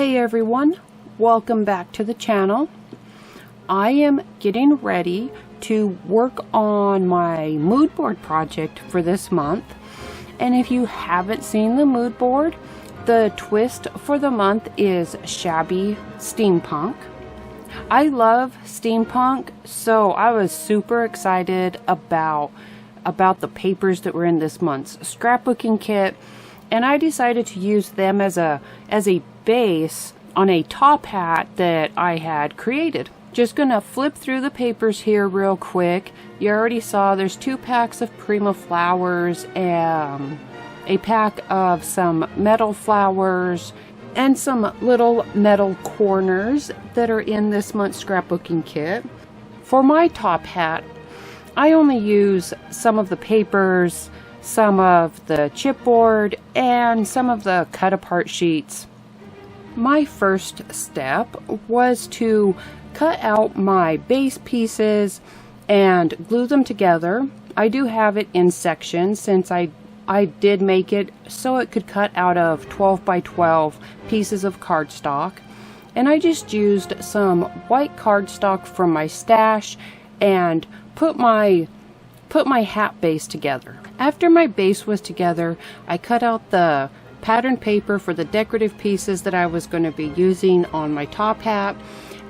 Hey everyone, welcome back to the channel. I am getting ready to work on my mood board project for this month, and if you haven't seen the mood board, the twist for the month is Shabby Steampunk. I love steampunk, so I was super excited about the papers that were in this month's scrapbooking kit, and I decided to use them as a base on a top hat that I had created. Just gonna flip through the papers here real quick. You already saw there's 2 packs of Prima flowers, a pack of some metal flowers, and some little metal corners that are in this month's scrapbooking kit. For my top hat, I only use some of the papers, some of the chipboard, and some of the cut apart sheets. My first step was to cut out my base pieces and glue them together. I do have it in sections since I did make it so it could cut out of 12 by 12 pieces of cardstock. And I just used some white cardstock from my stash and put my hat base together. After my base was together, I cut out the pattern paper for the decorative pieces that I was going to be using on my top hat,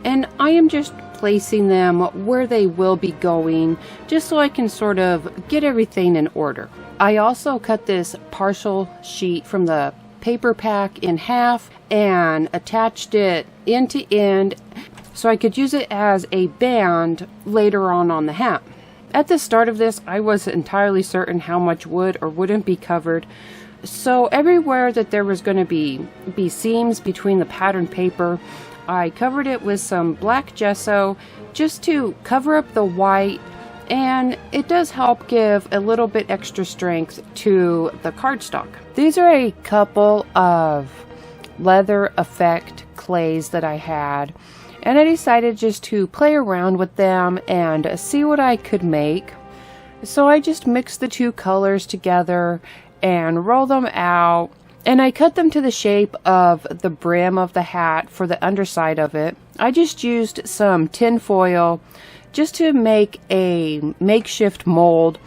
and I am just placing them where they will be going, just so I can sort of get everything in order. I also cut this partial sheet from the paper pack in half and attached it end to end so I could use it as a band later on the hat. At the start of this, I wasn't entirely certain how much would or wouldn't be covered, so everywhere that there was going to be seams between the pattern paper, I covered it with some black gesso just to cover up the white, and it does help give a little bit extra strength to the cardstock. These are a couple of leather effect clays that I had, and I decided just to play around with them and see what I could make. So I just mixed the 2 colors together and roll them out, and I cut them to the shape of the brim of the hat for the underside of it. I just used some tin foil just to make a makeshift mold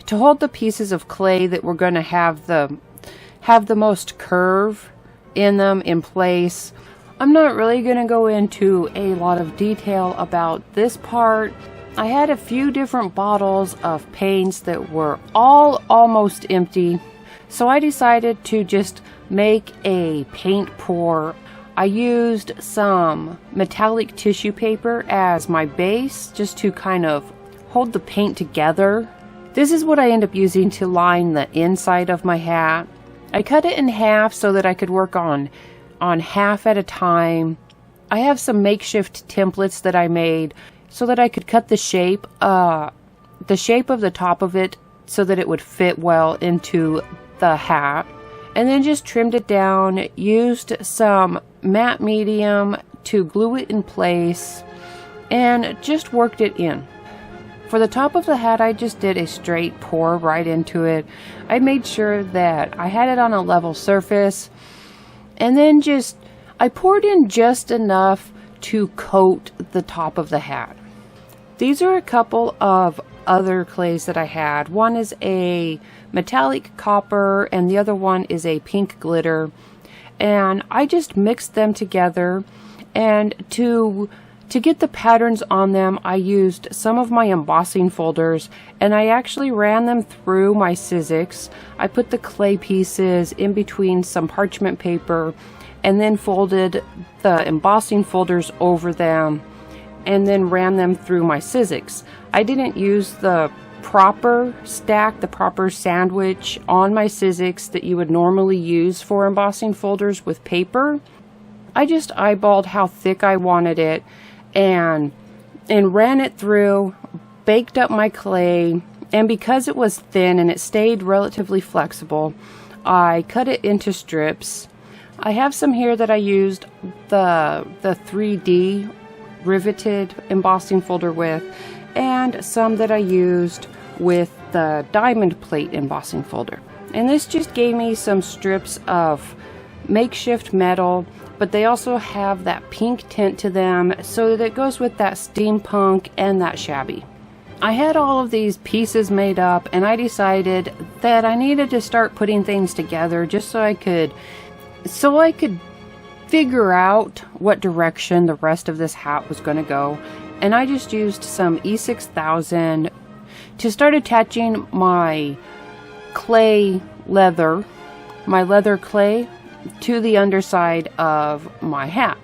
to hold the pieces of clay that were going to have the most curve in them in place. I'm not really going to go into a lot of detail about this part. I had a few different bottles of paints that were all almost empty, so I decided to just make a paint pour. I used some metallic tissue paper as my base just to kind of hold the paint together. This is what I end up using to line the inside of my hat. I cut it in half so that I could work on half at a time. I have some makeshift templates that I made so that I could cut the shape of the top of it so that it would fit well into the hat, and then just trimmed it down, used some matte medium to glue it in place, and just worked it in. For the top of the hat, I just did a straight pour right into it. I made sure that I had it on a level surface, and then I poured in just enough to coat the top of the hat. These are a couple of other clays that I had. One is a metallic copper and the other one is a pink glitter, and I just mixed them together, and to get the patterns on them I used some of my embossing folders, and I actually ran them through my Sizzix. I put the clay pieces in between some parchment paper and then folded the embossing folders over them and then ran them through my Sizzix. I didn't use the proper stack, the proper sandwich on my Sizzix that you would normally use for embossing folders with paper. I just eyeballed how thick I wanted it and ran it through, baked up my clay, and because it was thin and it stayed relatively flexible, I cut it into strips. I have some here that I used the 3D riveted embossing folder with, and some that I used with the diamond plate embossing folder. And this just gave me some strips of makeshift metal but they also have that pink tint to them, so that it goes with that steampunk and that shabby. I had all of these pieces made up, and I decided that I needed to start putting things together just so I could figure out what direction the rest of this hat was going to go. And I just used some E6000 to start attaching my leather clay to the underside of my hat.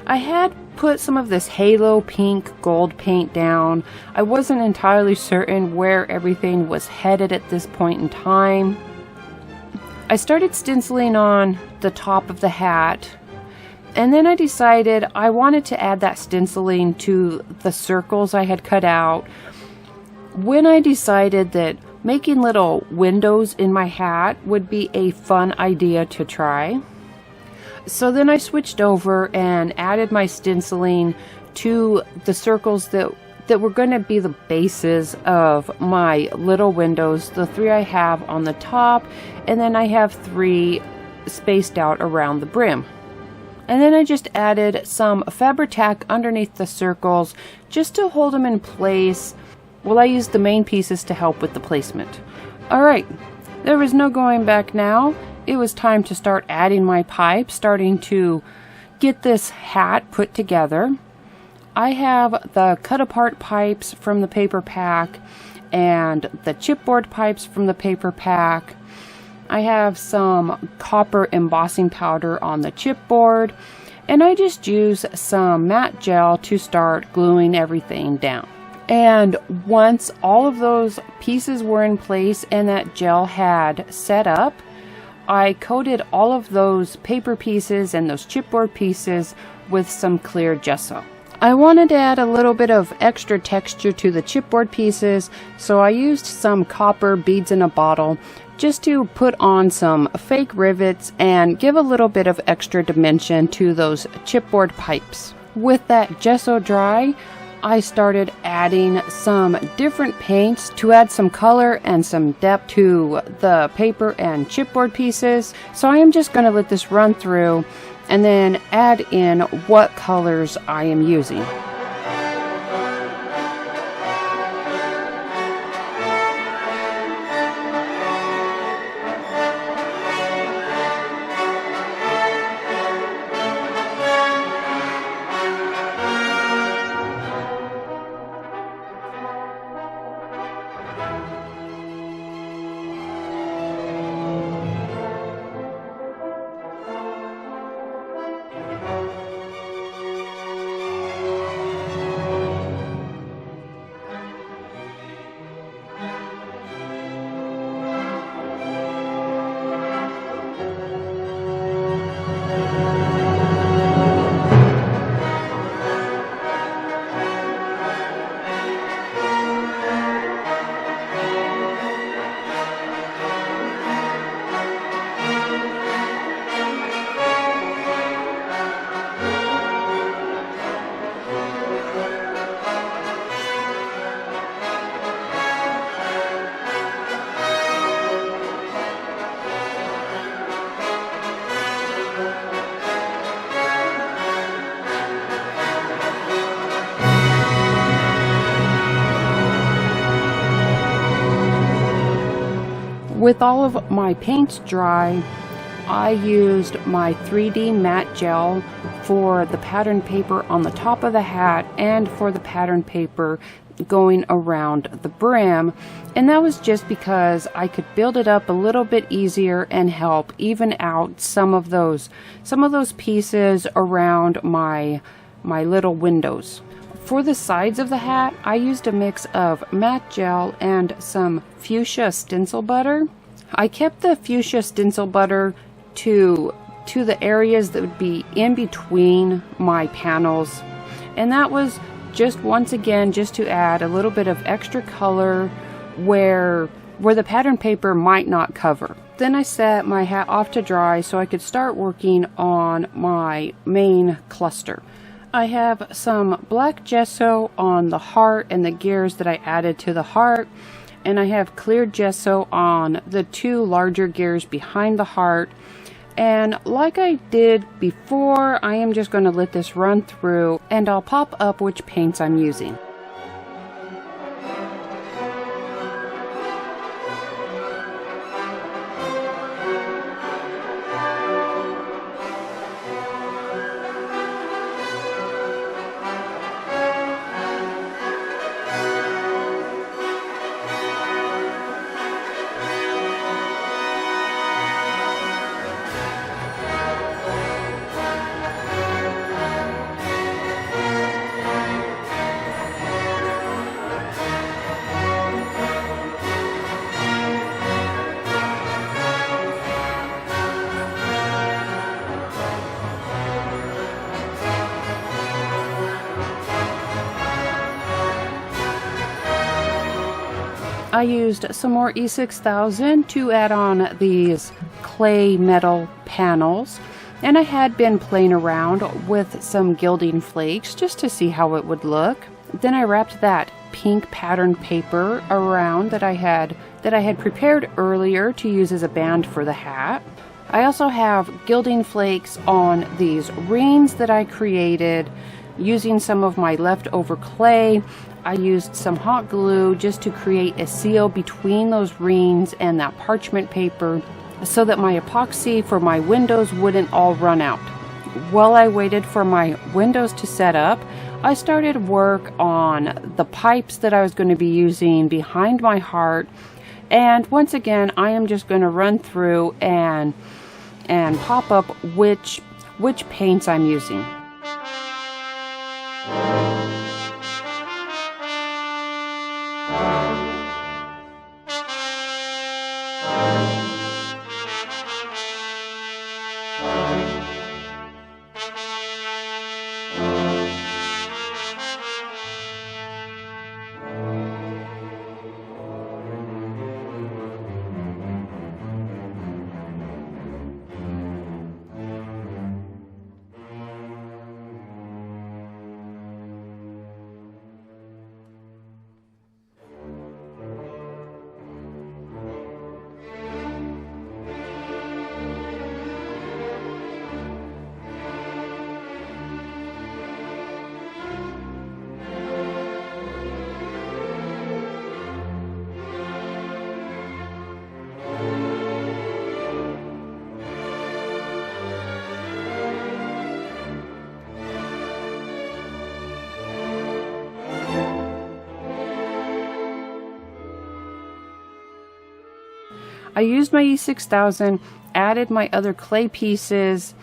I had put some of this halo pink gold paint down. I wasn't entirely certain where everything was headed at this point in time. I started stenciling on the top of the hat, and then I decided I wanted to add that stenciling to the circles I had cut out. When I decided that making little windows in my hat would be a fun idea to try. So then I switched over and added my stenciling to the circles that were going to be the bases of my little windows, the 3 I have on the top, and then I have 3 spaced out around the brim. And then I just added some Fabri-Tac underneath the circles just to hold them in place. Well, I used the main pieces to help with the placement. Alright, there was no going back now. It was time to start adding my pipe, starting to get this hat put together. I have the cut apart pipes from the paper pack and the chipboard pipes from the paper pack. I have some copper embossing powder on the chipboard, and I just use some matte gel to start gluing everything down. And once all of those pieces were in place and that gel had set up, I coated all of those paper pieces and those chipboard pieces with some clear gesso. I wanted to add a little bit of extra texture to the chipboard pieces, so I used some copper beads in a bottle just to put on some fake rivets and give a little bit of extra dimension to those chipboard pipes. With that gesso dry, I started adding some different paints to add some color and some depth to the paper and chipboard pieces. So I am just going to let this run through and then add in what colors I am using. With all of my paints dry, I used my 3D matte gel for the pattern paper on the top of the hat and for the pattern paper going around the brim, and that was just because I could build it up a little bit easier and help even out some of those pieces around my little windows. For the sides of the hat, I used a mix of matte gel and some fuchsia stencil butter. I kept the fuchsia stencil butter to the areas that would be in between my panels, and that was just once again just to add a little bit of extra color where the pattern paper might not cover. Then I set my hat off to dry so I could start working on my main cluster. I have some black gesso on the heart and the gears that I added to the heart, and I have clear gesso on the 2 larger gears behind the heart. And like I did before, I am just going to let this run through and I'll pop up which paints I'm using. I used some more E6000 to add on these clay metal panels, and I had been playing around with some gilding flakes just to see how it would look. Then I wrapped that pink patterned paper around that I had prepared earlier to use as a band for the hat. I also have gilding flakes on these rings that I created using some of my leftover clay. I used some hot glue just to create a seal between those rings and that parchment paper so that my epoxy for my windows wouldn't all run out. While I waited for my windows to set up, I started work on the pipes that I was going to be using behind my heart. And once again, I am just going to run through and pop up which paints I'm using. I used my E6000, added my other clay pieces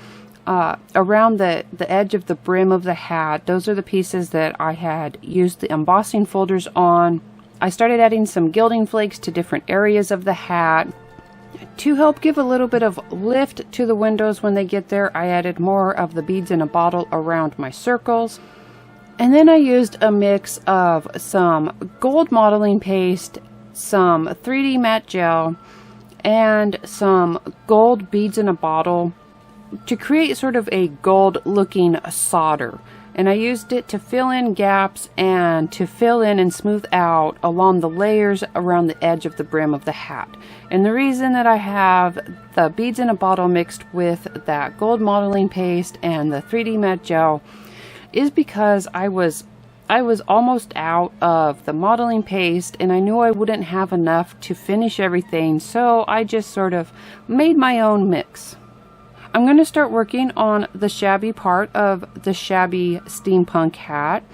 around the edge of the brim of the hat. Those are the pieces that I had used the embossing folders on. I started adding some gilding flakes to different areas of the hat. To help give a little bit of lift to the windows when they get there, I added more of the beads in a bottle around my circles. And then I used a mix of some gold modeling paste, some 3D matte gel, and some gold beads in a bottle to create sort of a gold looking solder. And I used it to fill in gaps and to fill in and smooth out along the layers around the edge of the brim of the hat. And the reason that I have the beads in a bottle mixed with that gold modeling paste and the 3D matte gel is because I was almost out of the modeling paste and I knew I wouldn't have enough to finish everything, so I just sort of made my own mix. I'm going to start working on the shabby part of the Shabby-Steampunk hat,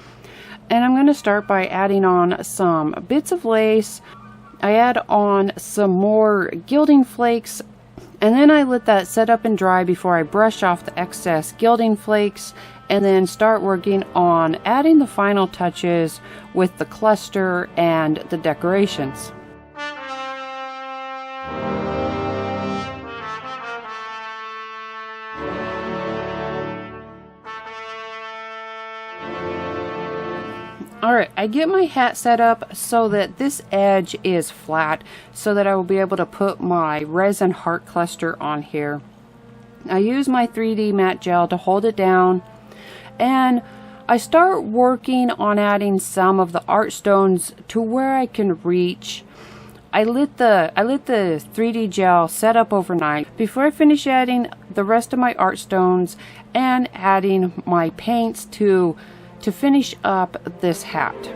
and I'm going to start by adding on some bits of lace. I add on some more gilding flakes, and then I let that set up and dry before I brush off the excess gilding flakes, and then start working on adding the final touches with the cluster and the decorations. Alright, I get my hat set up so that this edge is flat so that I will be able to put my resin heart cluster on here. I use my 3D matte gel to hold it down, and I start working on adding some of the art stones to where I can reach. I lit the 3D gel set up overnight before I finish adding the rest of my art stones and adding my paints to finish up this hat.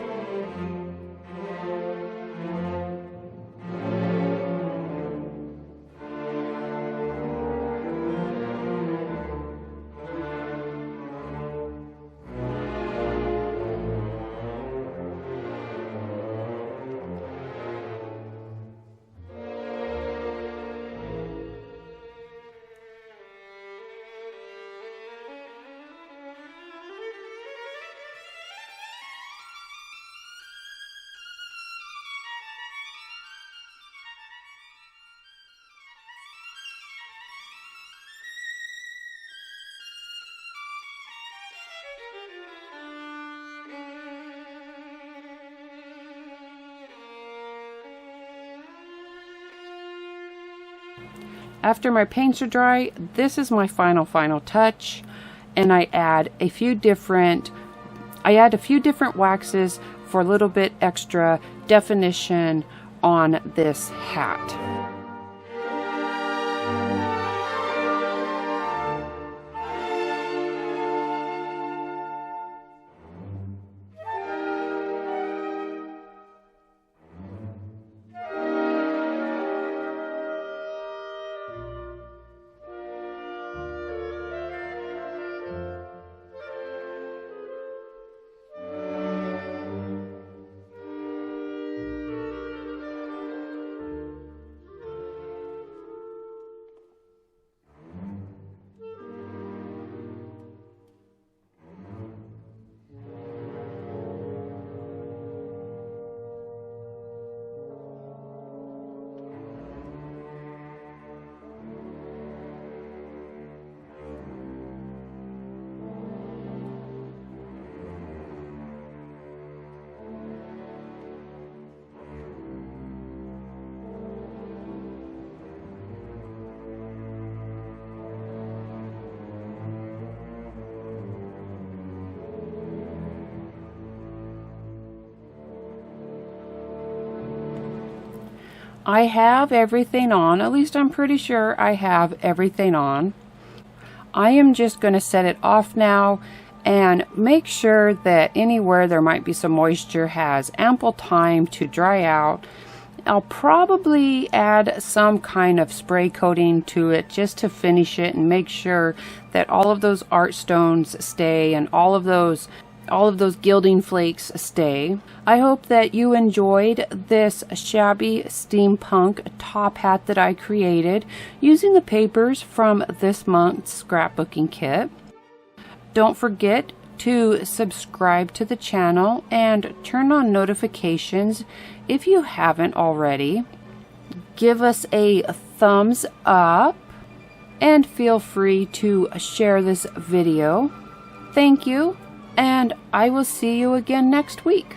After my paints are dry, this is my final touch, and I add a few different waxes for a little bit extra definition on this hat. I have everything on, at least I'm pretty sure I have everything on. I am just going to set it off now and make sure that anywhere there might be some moisture has ample time to dry out. I'll probably add some kind of spray coating to it just to finish it and make sure that all of those art stones stay and all of those gilding flakes stay. I hope that you enjoyed this shabby steampunk top hat that I created using the papers from this month's scrapbooking kit. Don't forget to subscribe to the channel and turn on notifications if you haven't already. Give us a thumbs up and feel free to share this video. Thank you, and I will see you again next week.